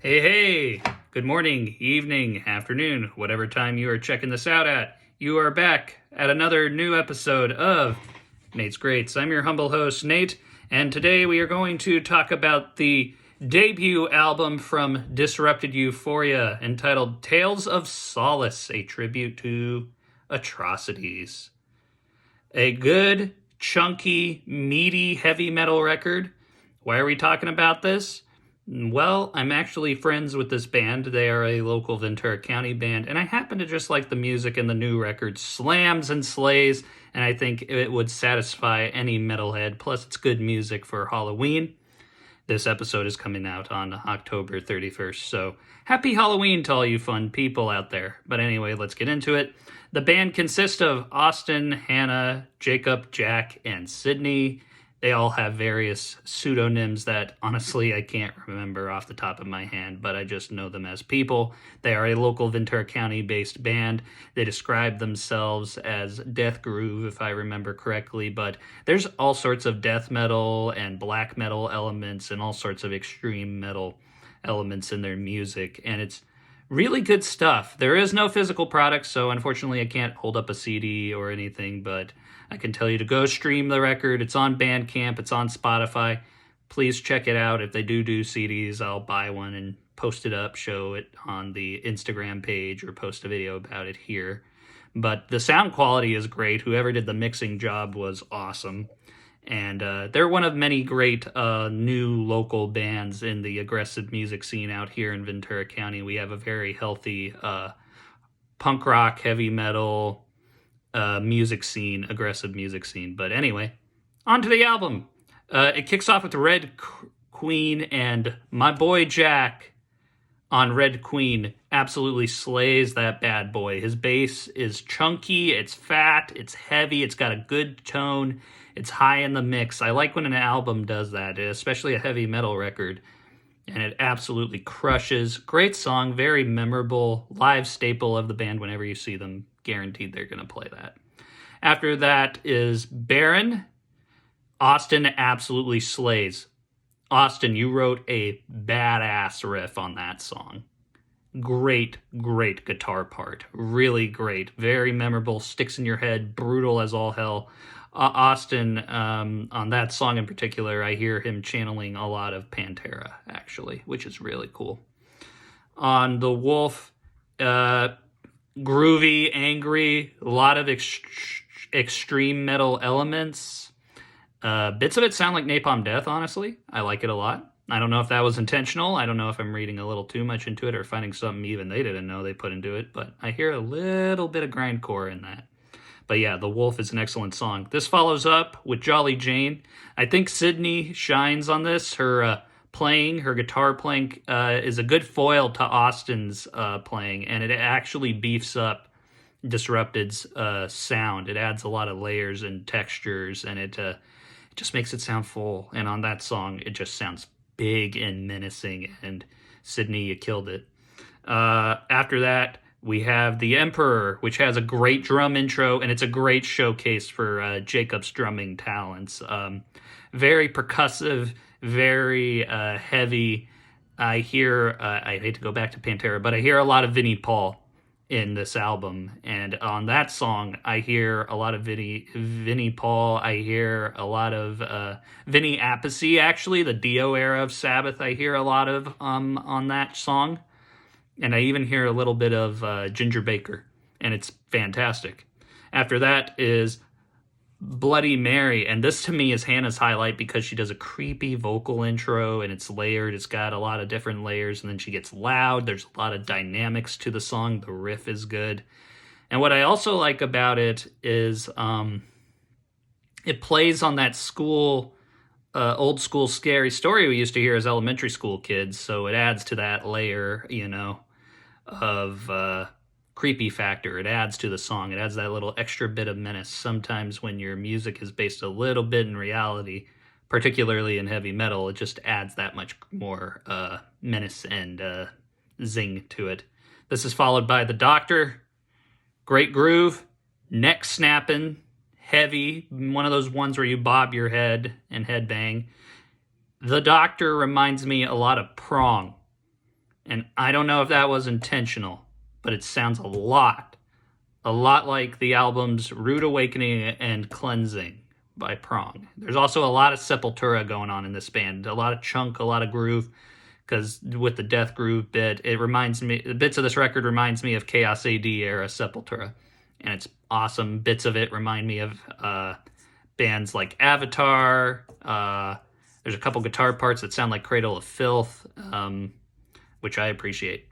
Hey, hey, good morning, evening, afternoon, whatever time you are checking this out at. You are back at another new episode of Nate's Greats. I'm your humble host, Nate, and today we are going to talk about the debut album from Disrupted Euphoria entitled Tales of Solace, a tribute to atrocities. A good, chunky, meaty heavy metal record. Why are we talking about this? Well, I'm actually friends with this band. They are a local Ventura County band, and I happen to just like the music in the new record slams and slays, and I think it would satisfy any metalhead. Plus, it's good music for Halloween. This episode is coming out on October 31st, so happy Halloween to all you fun people out there. But anyway, let's get into it. The band consists of Austin, Hannah, Jacob, Jack, and Sydney. They all have various pseudonyms that honestly I can't remember off the top of my hand, but I just know them as people. They are a local Ventura County based band. They describe themselves as death groove, if I remember correctly, but there's all sorts of death metal and black metal elements and all sorts of extreme metal elements in their music, and it's really good stuff. There is no physical product, so unfortunately I can't hold up a CD or anything, but I can tell you to go stream the record. It's on Bandcamp. It's on Spotify. Please check it out. If they do CDs, I'll buy one and post it up, show it on the Instagram page, or post a video about it here. But the sound quality is great. Whoever did the mixing job was awesome. And they're one of many great new local bands in the aggressive music scene out here in Ventura County. We have a very healthy punk rock, heavy metal, music scene, aggressive music scene. But anyway, on to the album. It kicks off with Red Queen, and my boy Jack on Red Queen absolutely slays that bad boy. His bass is chunky, it's fat, it's heavy, it's got a good tone, it's high in the mix. I like when an album does that, especially a heavy metal record, and it absolutely crushes. Great song, very memorable, live staple of the band. Whenever you see them, guaranteed they're going to play that. After that is Baron. Austin absolutely slays. Austin, you wrote a badass riff on that song. Great guitar part. Really great. Very memorable. Sticks in your head. Brutal as all hell. Austin, on that song in particular, I hear him channeling a lot of Pantera, actually, which is really cool. On The Wolf, groovy, angry, a lot of extreme metal elements. Bits of it sound like Napalm Death, honestly. I like it a lot. I don't know if that was intentional. I don't know if I'm reading a little too much into it or finding something even they didn't know they put into it, but I hear a little bit of grindcore in that. But yeah, The Wolf is an excellent song. This follows up with Jolly Jane. I think Sydney shines on this. Her guitar playing is a good foil to Austin's playing, and it actually beefs up Disrupted's sound. It adds a lot of layers and textures, and it just makes it sound full. And on that song, it just sounds big and menacing, and Sydney, you killed it. After that, we have The Emperor, which has a great drum intro, and it's a great showcase for Jacob's drumming talents. Very percussive, very heavy. I hate to go back to Pantera, but I hear a lot of Vinnie Paul in this album. And on that song, I hear a lot of Vinnie Paul. I hear a lot of Vinny Appice, actually, the Dio era of Sabbath. I hear a lot of on that song. And I even hear a little bit of Ginger Baker, and it's fantastic. After that is Bloody Mary, and this to me is Hannah's highlight because she does a creepy vocal intro, and it's layered. It's got a lot of different layers, and then she gets loud. There's a lot of dynamics to the song. The riff is good. And what I also like about it is it plays on that old school scary story we used to hear as elementary school kids, so it adds to that layer, of creepy factor. It adds to the song. It adds that little extra bit of menace. Sometimes when your music is based a little bit in reality, particularly in heavy metal, it just adds that much more menace and zing to it. This is followed by The Doctor. Great groove, neck snapping, heavy, one of those ones where you bob your head and headbang. The Doctor reminds me a lot of Prong. And I don't know if that was intentional, but it sounds a lot like the albums Rude Awakening and Cleansing by Prong. There's also a lot of Sepultura going on in this band, a lot of chunk, a lot of groove, because with the death groove bit, it reminds me, bits of this record reminds me of Chaos AD era Sepultura, and it's awesome. Bits of it remind me of bands like Avatar. There's a couple guitar parts that sound like Cradle of Filth, which I appreciate.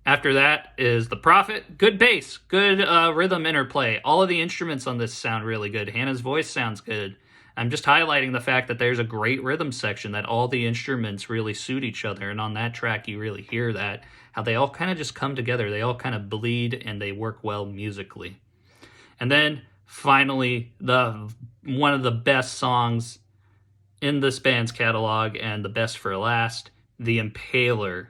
After that is The Prophet. Good bass, good rhythm interplay. All of the instruments on this sound really good. Hannah's voice sounds good. I'm just highlighting the fact that there's a great rhythm section, that all the instruments really suit each other. And on that track, you really hear that, how they all kind of just come together. They all kind of bleed and they work well musically. And then finally, one of the best songs in this band's catalog and the best for last, The Impaler.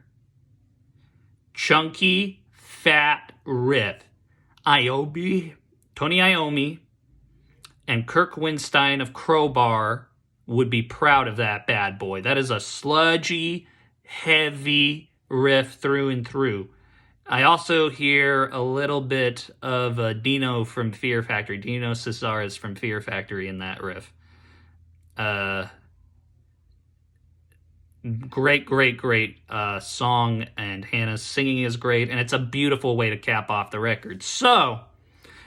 Chunky, fat riff. Tony Iommi, and Kirk Winstein of Crowbar would be proud of that bad boy. That is a sludgy, heavy riff through and through. I also hear a little bit of Dino from Fear Factory. Dino Cesares from Fear Factory in that riff. Great song, and Hannah's singing is great, and it's a beautiful way to cap off the record. So,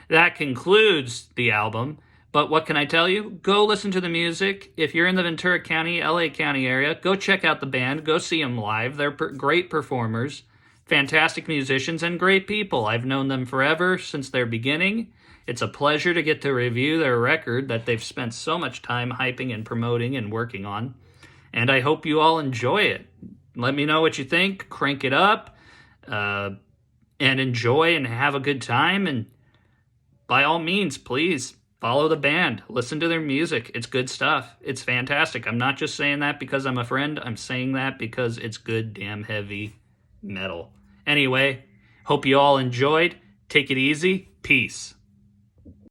that concludes the album, but what can I tell you? Go listen to the music. If you're in the Ventura County, LA County area, go check out the band, go see them live. They're great performers, fantastic musicians, and great people. I've known them forever, since their beginning. It's a pleasure to get to review their record that they've spent so much time hyping and promoting and working on. And I hope you all enjoy it. Let me know what you think. Crank it up. And enjoy and have a good time. And by all means, please follow the band. Listen to their music. It's good stuff. It's fantastic. I'm not just saying that because I'm a friend. I'm saying that because it's good, damn heavy metal. Anyway, hope you all enjoyed. Take it easy. Peace.